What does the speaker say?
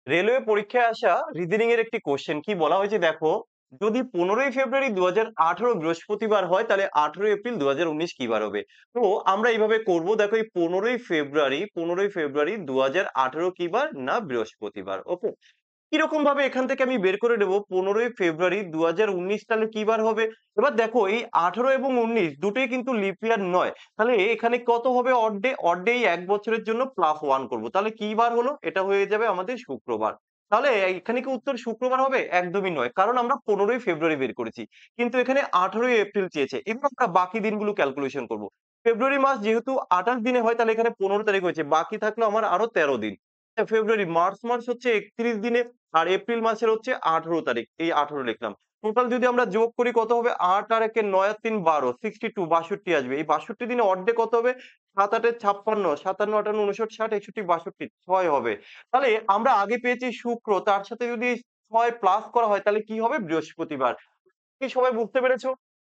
Railway পরীক্ষায় আসা reasoning এর একটি কোশ্চেন কি বলা হয়েছে দেখো, যদি 15ই ফেব্রুয়ারি 2018 বৃহস্পতিবার হয় তাহলে 18 এপ্রিল 2019 কি বার হবে? তো আমরা এইভাবে করব, দেখো এই 15ই ফেব্রুয়ারি 2018 কি বার না বৃহস্পতিবার। ওকে, কিরকম ভাবে এখান থেকে আমি বের করে নেব 15ই ফেব্রুয়ারি 2019 তাহলে কি বার হবে? এবার দেখো এই 18 এবং 19 দুটোই কিন্তু লিপ ইয়ার নয়। তাহলে এখানে কত হবে অড ডে? অড ডে এই ১ বছরের জন্য +1 করব। তাহলে কি বার হলো? এটা হয়ে যাবে আমাদের শুক্রবার। তাহলে এখানে কি উত্তর শুক্রবার হবে? একদমই নয়। কারণ আমরা 15ই ফেব্রুয়ারি বের করেছি। কিন্তু এখানে 18ই এপ্রিল চেয়েছে। এবার আমরা বাকি দিনগুলো ক্যালকুলেশন করব। ফেব্রুয়ারি মাস যেহেতু ২৮ দিনে হয় তাহলে এখানে ১৫ তারিখ হয়েছে। বাকি থাকলো আমার আরো ১৩ দিন। ফেব্রুয়ারি, মার্চ মাস হচ্ছে ৩১ দিনে আর এপ্রিল মাসের হচ্ছে ১৮ তারিখ। এই ১৮ লিখলাম। টোটাল যদি আমরা যোগ করি কত হবে? ৮ আর ১ এ ৯ আর ৩ ১২, 62 আসবে। এই ৬২ দিনে অড ডে কত হবে? ৭ ৮ এ ৫৬, ৫৭ ৫৮ ৫৯ ৬০ ৬১ ৬২ ৬ হবে। তাহলে আমরা আগে পেয়েছি শুক্র, তার সাথে যদি ৬ প্লাস করা হয় তাহলে কি হবে? বৃহস্পতিবার। কি সবাই বুঝতে পেরেছ?